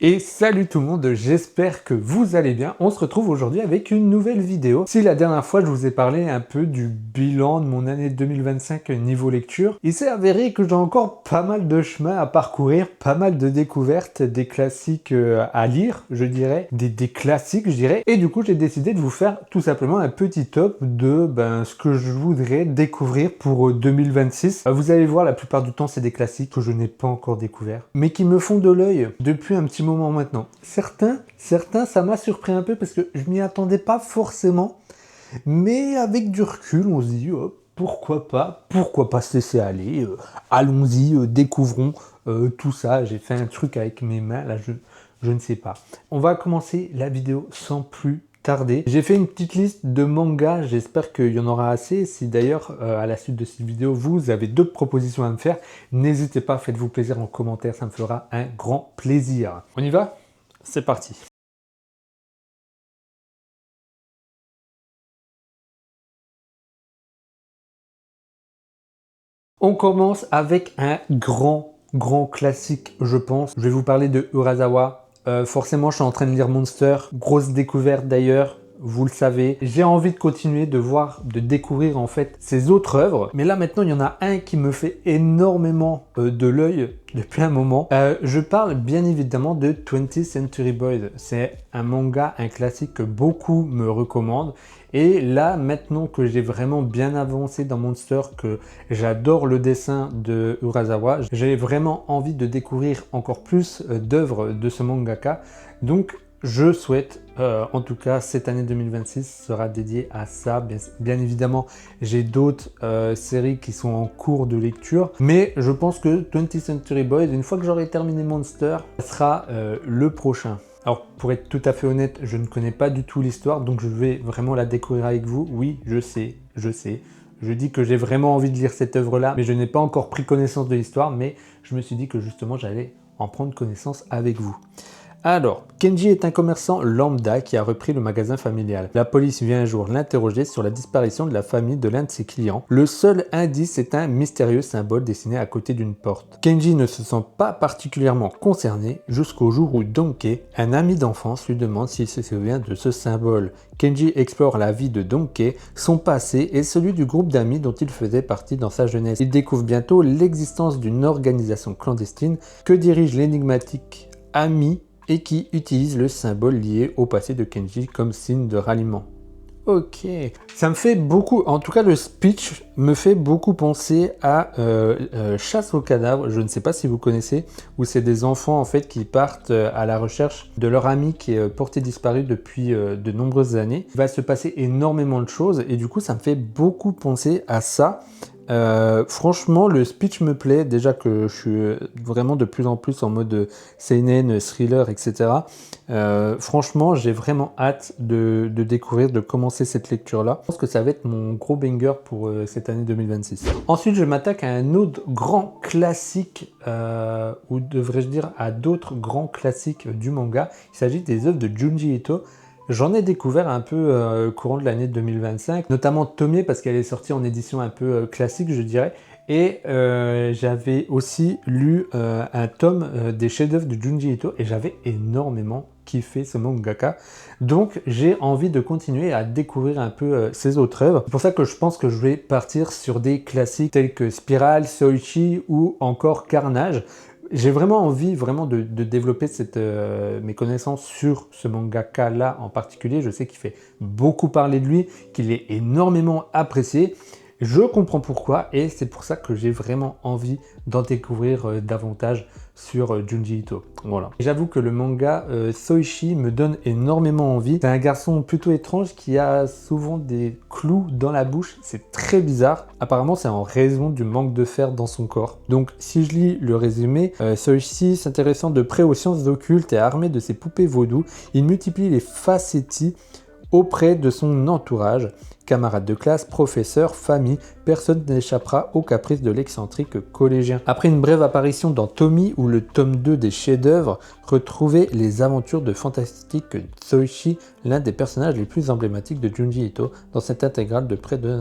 Et salut tout le monde, j'espère que vous allez bien. On se retrouve aujourd'hui avec une nouvelle vidéo. Si la dernière fois je vous ai parlé un peu du bilan de mon année 2025 niveau lecture, il s'est avéré que j'ai encore pas mal de chemin à parcourir, pas mal de découvertes, des classiques à lire, je dirais, des classiques je dirais. Et du coup j'ai décidé de vous faire tout simplement un petit top de ce que je voudrais découvrir pour 2026. Vous allez voir, la plupart du temps c'est des classiques que je n'ai pas encore découverts, mais qui me font de l'œil depuis un petit moment maintenant. Certains, ça m'a surpris un peu parce que je m'y attendais pas forcément, mais avec du recul, on se dit oh, pourquoi pas se laisser aller, allons-y, découvrons tout ça. J'ai fait un truc avec mes mains, là je ne sais pas. On va commencer la vidéo sans plus tarder. J'ai fait une petite liste de mangas, j'espère qu'il y en aura assez. Si d'ailleurs, à la suite de cette vidéo, vous avez d'autres propositions à me faire, n'hésitez pas, faites-vous plaisir en commentaire, ça me fera un grand plaisir. On y va? C'est parti. On commence avec un grand classique, je pense. Je vais vous parler de Urasawa. Forcément, je suis en train de lire Monster. Grosse découverte d'ailleurs, vous le savez. J'ai envie de continuer de découvrir en fait ses autres œuvres. Mais là maintenant, il y en a un qui me fait énormément de l'œil depuis un moment. Je parle bien évidemment de 20th Century Boys. C'est un manga, un classique que beaucoup me recommandent. Et là, maintenant que j'ai vraiment bien avancé dans Monster, que j'adore le dessin de Urasawa, j'ai vraiment envie de découvrir encore plus d'œuvres de ce mangaka. Donc, je souhaite, en tout cas, cette année 2026 sera dédiée à ça. Bien évidemment, j'ai d'autres séries qui sont en cours de lecture, mais je pense que 20th Century Boys, une fois que j'aurai terminé Monster, sera le prochain. Alors, pour être tout à fait honnête, je ne connais pas du tout l'histoire, donc je vais vraiment la découvrir avec vous. Oui, je sais. Je dis que j'ai vraiment envie de lire cette œuvre-là, mais je n'ai pas encore pris connaissance de l'histoire, mais je me suis dit que justement, j'allais en prendre connaissance avec vous. Alors, Kenji est un commerçant lambda qui a repris le magasin familial. La police vient un jour l'interroger sur la disparition de la famille de l'un de ses clients. Le seul indice est un mystérieux symbole dessiné à côté d'une porte. Kenji ne se sent pas particulièrement concerné jusqu'au jour où Donkey, un ami d'enfance, lui demande s'il se souvient de ce symbole. Kenji explore la vie de Donkey, son passé et celui du groupe d'amis dont il faisait partie dans sa jeunesse. Il découvre bientôt l'existence d'une organisation clandestine que dirige l'énigmatique ami et qui utilise le symbole lié au passé de Kenji comme signe de ralliement. Ok, ça me fait beaucoup, en tout cas le speech me fait beaucoup penser à Chasse aux cadavres, je ne sais pas si vous connaissez, où c'est des enfants en fait qui partent à la recherche de leur ami qui est porté disparu depuis de nombreuses années. Il va se passer énormément de choses et du coup ça me fait beaucoup penser à ça. Franchement, le speech me plaît, déjà que je suis vraiment de plus en plus en mode seinen, thriller, etc. Franchement, j'ai vraiment hâte de découvrir, de commencer cette lecture-là. Je pense que ça va être mon gros banger pour cette année 2026. Ensuite, je m'attaque à un autre grand classique, ou devrais-je dire à d'autres grands classiques du manga. Il s'agit des œuvres de Junji Ito. J'en ai découvert un peu courant de l'année 2025, notamment Tomie parce qu'elle est sortie en édition un peu classique, je dirais. Et j'avais aussi lu un tome des chefs-d'œuvre de Junji Ito et j'avais énormément kiffé ce mangaka. Donc j'ai envie de continuer à découvrir un peu ses autres œuvres. C'est pour ça que je pense que je vais partir sur des classiques tels que Spiral, Soichi ou encore Carnage. J'ai vraiment envie de développer mes connaissances sur ce mangaka là en particulier. Je sais qu'il fait beaucoup parler de lui, qu'il est énormément apprécié. Je comprends pourquoi et c'est pour ça que j'ai vraiment envie d'en découvrir davantage sur Junji Ito. Voilà. J'avoue que le manga Soichi me donne énormément envie. C'est un garçon plutôt étrange qui a souvent des clous dans la bouche. C'est très bizarre. Apparemment, c'est en raison du manque de fer dans son corps. Donc, si je lis le résumé, Soichi s'intéressant de près aux sciences occultes et armé de ses poupées vaudou, il multiplie les facéties auprès de son entourage. Camarades de classe, professeurs, famille, personne n'échappera aux caprices de l'excentrique collégien. Après une brève apparition dans Tomie ou le tome 2 des chefs-d'œuvre, retrouvez les aventures de fantastique Soichi, l'un des personnages les plus emblématiques de Junji Ito, dans cette intégrale de près de...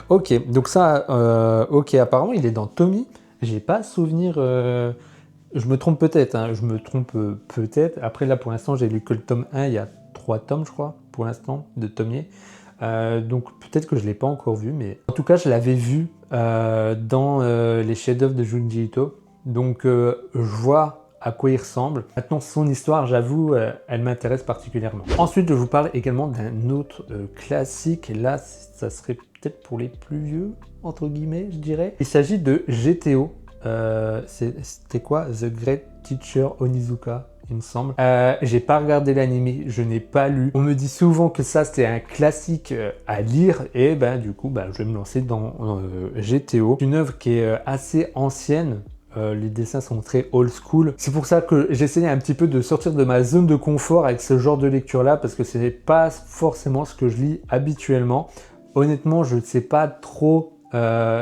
Ok, donc ça, ok, apparemment il est dans Tomie. J'ai pas souvenir Je me trompe peut-être, hein, je me trompe peut-être. Après là pour l'instant j'ai lu que le tome 1, il y a 3 tomes je crois pour l'instant de tomier. Donc peut-être que je ne l'ai pas encore vu, mais en tout cas je l'avais vu dans les chefs-d'œuvre de Junji Ito. Donc je vois à quoi il ressemble. Maintenant son histoire, j'avoue, elle m'intéresse particulièrement. Ensuite je vous parle également d'un autre classique, et là ça serait peut-être pour les plus vieux, entre guillemets je dirais. Il s'agit de GTO. C'était quoi? The Great Teacher Onizuka, il me semble. J'ai pas regardé l'anime, je n'ai pas lu. On me dit souvent que ça c'était un classique à lire, et ben du coup je vais me lancer dans GTO. Une œuvre qui est assez ancienne. Les dessins sont très old school. C'est pour ça que j'essayais un petit peu de sortir de ma zone de confort avec ce genre de lecture là, parce que c'est pas forcément ce que je lis habituellement. Honnêtement, je ne sais pas trop.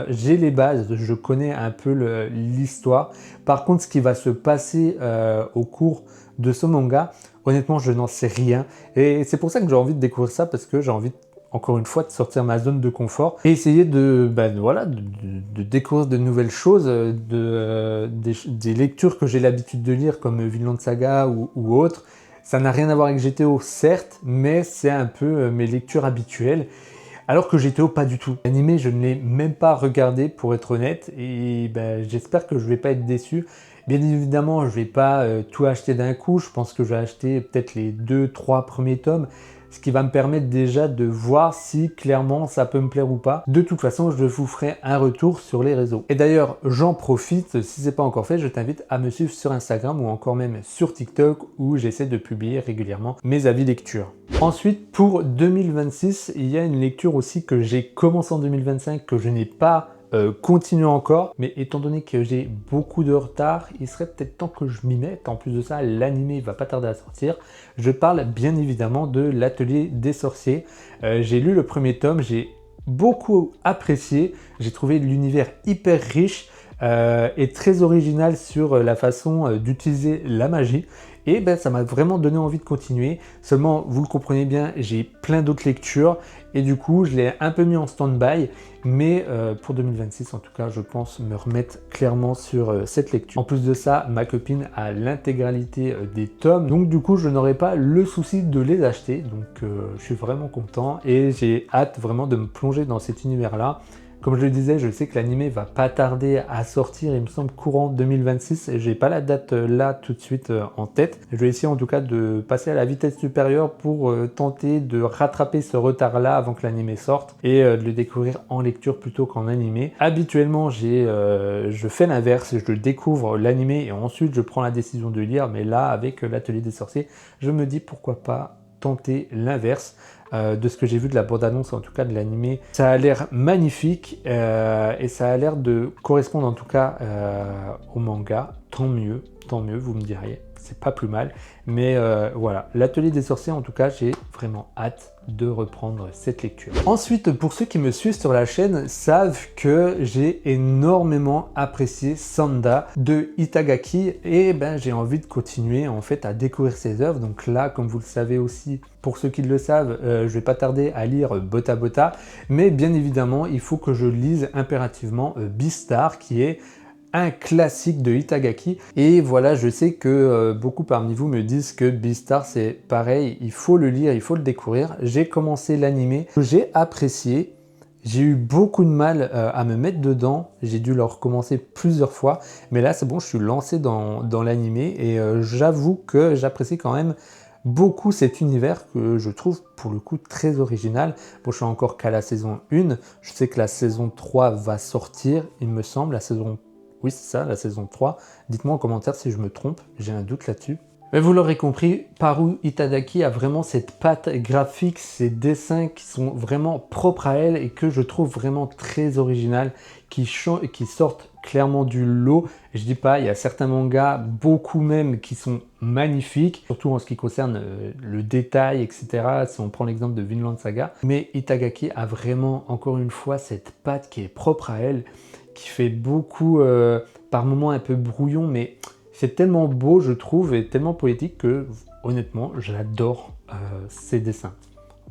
J'ai les bases, je connais un peu l'histoire. Par contre, ce qui va se passer au cours de ce manga, honnêtement, je n'en sais rien. Et c'est pour ça que j'ai envie de découvrir ça, parce que j'ai envie, encore une fois, de sortir ma zone de confort et essayer voilà, de découvrir de nouvelles choses, des lectures que j'ai l'habitude de lire, comme Vinland Saga ou autre. Ça n'a rien à voir avec GTO, certes, mais c'est un peu mes lectures habituelles. Alors que GTO, pas du tout. L'anime, je ne l'ai même pas regardé pour être honnête, et j'espère que je ne vais pas être déçu. Bien évidemment, je ne vais pas tout acheter d'un coup, je pense que je vais acheter peut-être les 2-3 premiers tomes, ce qui va me permettre déjà de voir si clairement ça peut me plaire ou pas. De toute façon, je vous ferai un retour sur les réseaux. Et d'ailleurs, j'en profite, si ce n'est pas encore fait, je t'invite à me suivre sur Instagram ou encore même sur TikTok, où j'essaie de publier régulièrement mes avis lecture. Ensuite, pour 2026, il y a une lecture aussi que j'ai commencé en 2025, que je n'ai pas continué encore, mais étant donné que j'ai beaucoup de retard, il serait peut-être temps que je m'y mette. En plus de ça, l'anime va pas tarder à sortir. Je parle bien évidemment de l'Atelier des sorciers. J'ai lu le premier tome, j'ai beaucoup apprécié, j'ai trouvé l'univers hyper riche et très original sur la façon d'utiliser la magie. Et ça m'a vraiment donné envie de continuer. Seulement, vous le comprenez bien, j'ai plein d'autres lectures et du coup, je l'ai un peu mis en stand-by. Mais pour 2026, en tout cas, je pense me remettre clairement sur cette lecture. En plus de ça, ma copine a l'intégralité des tomes. Donc du coup, je n'aurai pas le souci de les acheter. Donc je suis vraiment content et j'ai hâte vraiment de me plonger dans cet univers-là. Comme je le disais, je sais que l'anime va pas tarder à sortir, il me semble courant 2026, et j'ai pas la date là tout de suite en tête. Je vais essayer en tout cas de passer à la vitesse supérieure pour tenter de rattraper ce retard là avant que l'anime sorte et de le découvrir en lecture plutôt qu'en anime. Habituellement, je fais l'inverse, je découvre l'anime et ensuite je prends la décision de lire, mais là avec l'Atelier des sorciers, je me dis pourquoi pas tenter l'inverse. De ce que j'ai vu de la bande-annonce, en tout cas de l'anime, ça a l'air magnifique et ça a l'air de correspondre en tout cas au manga. Tant mieux, vous me diriez, c'est pas plus mal. Mais voilà, l'Atelier des sorciers, en tout cas, j'ai vraiment hâte de reprendre cette lecture. Ensuite, pour ceux qui me suivent sur la chaîne, savent que j'ai énormément apprécié Sanda de Itagaki et j'ai envie de continuer en fait à découvrir ses œuvres. Donc là, comme vous le savez aussi, pour ceux qui le savent, je vais pas tarder à lire Bota Bota, mais bien évidemment, il faut que je lise impérativement Beastar, qui est un classique de Itagaki. Et voilà, je sais que beaucoup parmi vous me disent que Beastar c'est pareil, il faut le lire, il faut le découvrir. J'ai commencé l'anime, j'ai apprécié, j'ai eu beaucoup de mal à me mettre dedans, j'ai dû le recommencer plusieurs fois, mais là c'est bon, je suis lancé dans l'anime et j'avoue que j'apprécie quand même beaucoup cet univers que je trouve pour le coup très original. Bon, je suis encore qu'à la saison 1, je sais que la saison 3 va sortir, il me semble, oui, c'est ça, la saison 3. Dites-moi en commentaire si je me trompe, j'ai un doute là-dessus. Mais vous l'aurez compris, Haru Itagaki a vraiment cette patte graphique, ces dessins qui sont vraiment propres à elle et que je trouve vraiment très original, qui sortent clairement du lot. Je dis pas, il y a certains mangas, beaucoup même, qui sont magnifiques, surtout en ce qui concerne le détail, etc. Si on prend l'exemple de Vinland Saga. Mais Itagaki a vraiment, encore une fois, cette patte qui est propre à elle, qui fait beaucoup, par moments un peu brouillon, mais c'est tellement beau, je trouve, et tellement poétique que, honnêtement, j'adore ces dessins.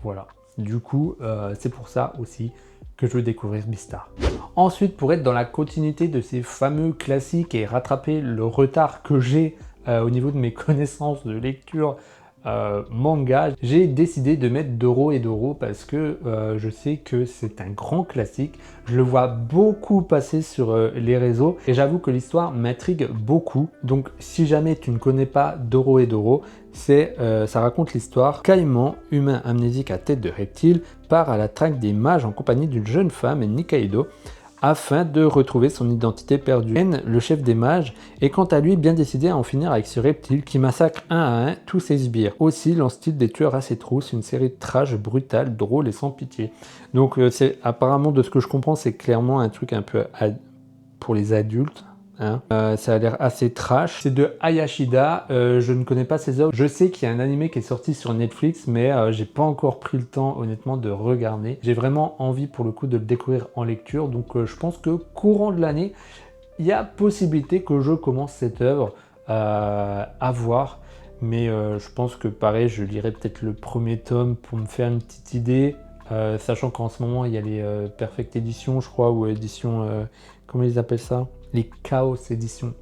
Voilà. Du coup, c'est pour ça aussi que je veux découvrir Beastars. Ensuite, pour être dans la continuité de ces fameux classiques et rattraper le retard que j'ai au niveau de mes connaissances de lecture manga, j'ai décidé de mettre Doro et Doro parce que je sais que c'est un grand classique. Je le vois beaucoup passer sur les réseaux et j'avoue que l'histoire m'intrigue beaucoup. Donc si jamais tu ne connais pas Doro et Doro, ça raconte l'histoire. Caïman, humain amnésique à tête de reptile, part à la traque des mages en compagnie d'une jeune femme, Nikaido, afin de retrouver son identité perdue. N, le chef des mages, est quant à lui bien décidé à en finir avec ce reptile qui massacre un à un tous ses sbires. Aussi lance-t-il des tueurs à ses trousses, une série de trash brutale, drôle et sans pitié. Donc c'est apparemment, de ce que je comprends, c'est clairement un truc un peu pour les adultes. Hein. Ça a l'air assez trash. C'est de Hayashida, je ne connais pas ses œuvres. Je sais qu'il y a un animé qui est sorti sur Netflix, mais j'ai pas encore pris le temps honnêtement de regarder. J'ai vraiment envie pour le coup de le découvrir en lecture, donc je pense que courant de l'année, il y a possibilité que je commence cette œuvre à voir. Mais je pense que pareil, je lirai peut-être le premier tome pour me faire une petite idée. Sachant qu'en ce moment, il y a les Perfect Edition, je crois, ou édition... comment ils appellent ça? Les Chaos éditions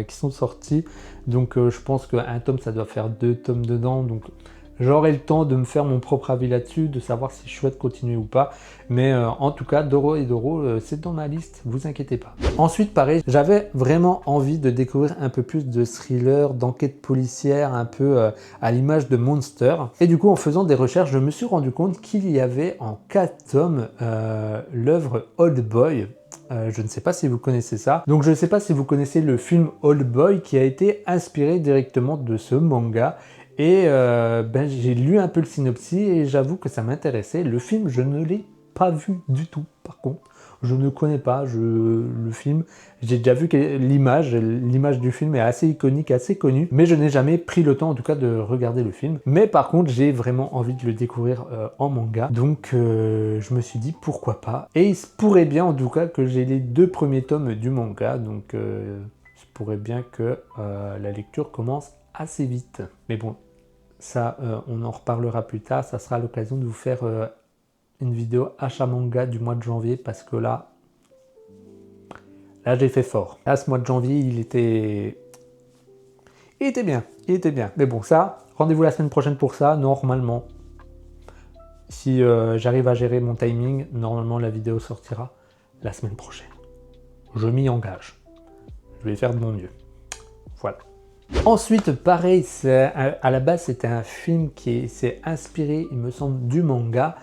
qui sont sortis. Donc je pense qu'un tome, ça doit faire 2 tomes dedans. Donc j'aurai le temps de me faire mon propre avis là-dessus, de savoir si je souhaite continuer ou pas. Mais en tout cas, Doro et Doro, c'est dans ma liste, vous inquiétez pas. Ensuite, pareil, j'avais vraiment envie de découvrir un peu plus de thriller, d'enquête policière, un peu à l'image de Monster. Et du coup, en faisant des recherches, je me suis rendu compte qu'il y avait en 4 tomes l'œuvre Old Boy. Je ne sais pas si vous connaissez ça. Donc je ne sais pas si vous connaissez le film Old Boy qui a été inspiré directement de ce manga. Et j'ai lu un peu le synopsis et j'avoue que ça m'intéressait. Le film, je ne l'ai pas vu du tout par contre. Je ne connais pas le film. J'ai déjà vu que l'image du film est assez iconique, assez connue, mais je n'ai jamais pris le temps en tout cas de regarder le film. Mais par contre, j'ai vraiment envie de le découvrir en manga. Donc je me suis dit pourquoi pas. Et il se pourrait bien en tout cas que j'ai les 2 premiers tomes du manga. Donc il se pourrait bien que la lecture commence assez vite. Mais bon, ça on en reparlera plus tard. Ça sera l'occasion de vous faire... une vidéo achat manga du mois de janvier parce que là j'ai fait fort. Là, ce mois de janvier, il était bien, Mais bon, ça, rendez-vous la semaine prochaine pour ça, normalement. Si j'arrive à gérer mon timing, normalement la vidéo sortira la semaine prochaine. Je m'y engage. Je vais faire de mon mieux. Voilà. Ensuite, pareil, à la base, c'était un film qui s'est inspiré, il me semble, du manga.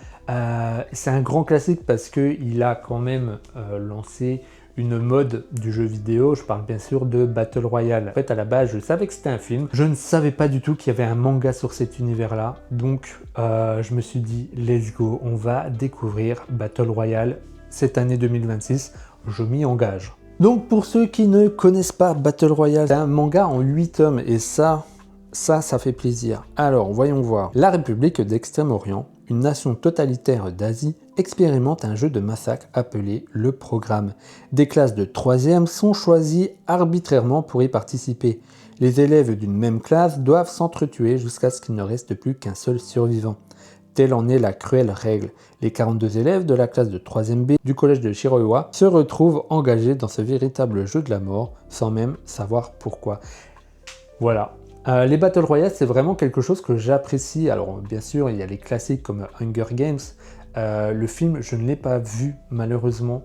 C'est un grand classique parce qu'il a quand même lancé une mode du jeu vidéo. Je parle bien sûr de Battle Royale. En fait, à la base, je savais que c'était un film. Je ne savais pas du tout qu'il y avait un manga sur cet univers-là. Donc, je me suis dit, let's go, on va découvrir Battle Royale cette année 2026. Je m'y engage. Donc, pour ceux qui ne connaissent pas Battle Royale, c'est un manga en 8 tomes et ça fait plaisir. Alors, voyons voir. La République d'Extrême-Orient, une nation totalitaire d'Asie, expérimente un jeu de massacre appelé le Programme. Des classes de 3e sont choisies arbitrairement pour y participer. Les élèves d'une même classe doivent s'entretuer jusqu'à ce qu'il ne reste plus qu'un seul survivant. Telle en est la cruelle règle. Les 42 élèves de la classe de 3e B du collège de Shiroiwa se retrouvent engagés dans ce véritable jeu de la mort, sans même savoir pourquoi. Voilà. Les Battle Royale, c'est vraiment quelque chose que j'apprécie. Alors bien sûr, il y a les classiques comme Hunger Games. Le film, je ne l'ai pas vu malheureusement.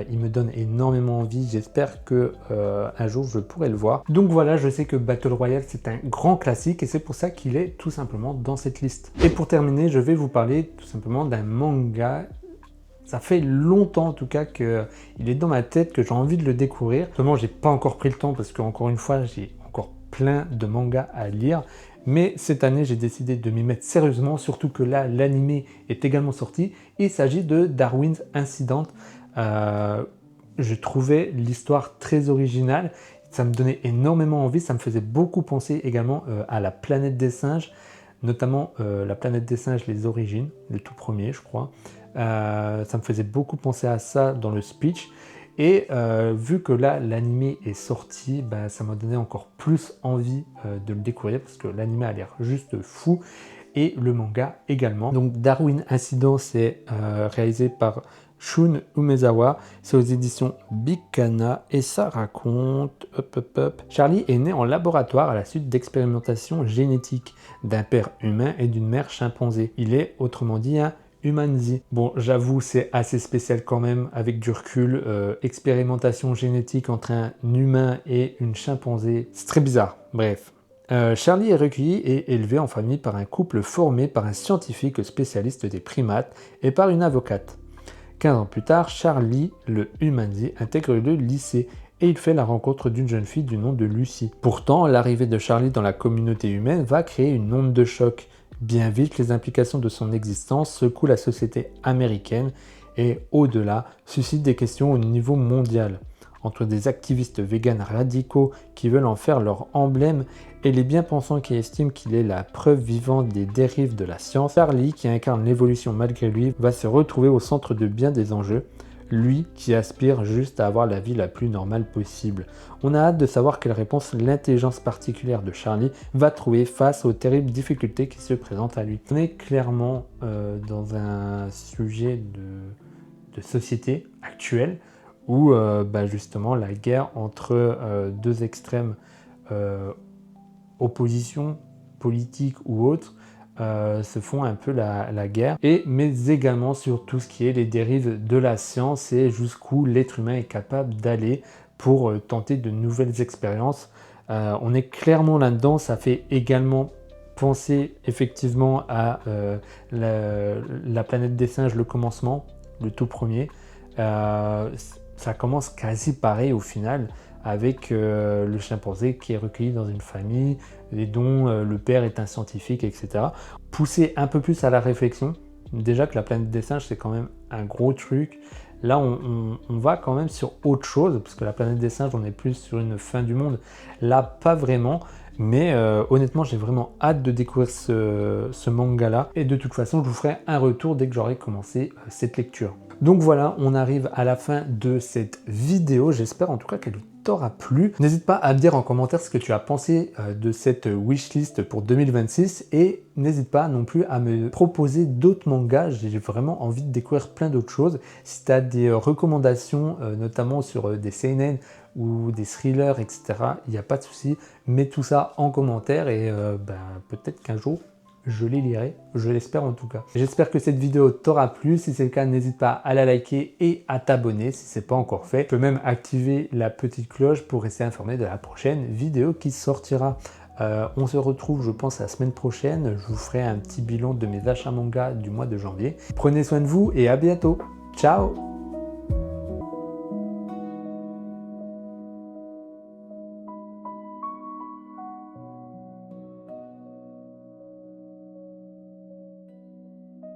Il me donne énormément envie. J'espère que un jour je pourrai le voir. Donc voilà, je sais que Battle Royale, c'est un grand classique et c'est pour ça qu'il est tout simplement dans cette liste. Et pour terminer, je vais vous parler tout simplement d'un manga. Ça fait longtemps en tout cas qu'il est dans ma tête, que j'ai envie de le découvrir. Seulement, j'ai pas encore pris le temps parce qu'encore une fois, j'ai encore plein de mangas à lire. Mais cette année, j'ai décidé de m'y mettre sérieusement, surtout que là, l'animé est également sorti. Il s'agit de Darwin's Incident. Je trouvais l'histoire très originale. Ça me donnait énormément envie. Ça me faisait beaucoup penser également à la planète des singes, notamment la planète des singes, les origines, le tout premier, je crois. Ça me faisait beaucoup penser à ça dans le speech. Et vu que là, l'animé est sorti, ça m'a donné encore plus envie de le découvrir parce que l'animé a l'air juste fou. et le manga également. Donc Darwin Incident, c'est réalisé par Shun Umezawa, c'est aux éditions Big Kana et ça raconte... Charlie est né en laboratoire à la suite d'expérimentations génétiques d'un père humain et d'une mère chimpanzé. Il est autrement dit un Humanzi. Bon, j'avoue, c'est assez spécial quand même, avec du recul, expérimentation génétique entre un humain et une chimpanzé, c'est très bizarre. Bref. Charlie est recueilli et élevé en famille par un couple formé par un scientifique spécialiste des primates et par une avocate. 15 ans plus tard, Charlie, le Humanzi, intègre le lycée et il fait la rencontre d'une jeune fille du nom de Lucy. Pourtant, l'arrivée de Charlie dans la communauté humaine va créer une onde de choc. Bien vite, les implications de son existence secouent la société américaine et, au-delà, suscitent des questions au niveau mondial. Entre des activistes véganes radicaux qui veulent en faire leur emblème et les bien-pensants qui estiment qu'il est la preuve vivante des dérives de la science, Charlie, qui incarne l'évolution malgré lui, va se retrouver au centre de bien des enjeux, lui qui aspire juste à avoir la vie la plus normale possible. On a hâte de savoir quelle réponse l'intelligence particulière de Charlie va trouver face aux terribles difficultés qui se présentent à lui. On est clairement dans un sujet de société actuelle où justement la guerre entre deux extrêmes opposition politique ou autre se font un peu la guerre, mais également sur tout ce qui est les dérives de la science et jusqu'où l'être humain est capable d'aller pour tenter de nouvelles expériences. On est clairement là-dedans, ça fait également penser effectivement à la planète des singes, le commencement, le tout premier. Ça commence quasi pareil au final, avec le chimpanzé qui est recueilli dans une famille et dont le père est un scientifique, etc. Pousser un peu plus à la réflexion, déjà que la planète des singes c'est quand même un gros truc. Là on va quand même sur autre chose, parce que la planète des singes on est plus sur une fin du monde, là pas vraiment. Mais honnêtement, j'ai vraiment hâte de découvrir ce manga-là. Et de toute façon, je vous ferai un retour dès que j'aurai commencé cette lecture. Donc voilà, on arrive à la fin de cette vidéo. J'espère en tout cas qu'elle t'aura plu. N'hésite pas à me dire en commentaire ce que tu as pensé de cette wishlist pour 2026. Et n'hésite pas non plus à me proposer d'autres mangas. J'ai vraiment envie de découvrir plein d'autres choses. Si tu as des recommandations, notamment sur des seinen ou des thrillers, etc., il n'y a pas de souci. Mets tout ça en commentaire et peut-être qu'un jour, je les lirai, je l'espère en tout cas. J'espère que cette vidéo t'aura plu. Si c'est le cas, n'hésite pas à la liker et à t'abonner si ce n'est pas encore fait. Tu peux même activer la petite cloche pour rester informé de la prochaine vidéo qui sortira. On se retrouve, je pense, la semaine prochaine. Je vous ferai un petit bilan de mes achats manga du mois de janvier. Prenez soin de vous et à bientôt. Ciao!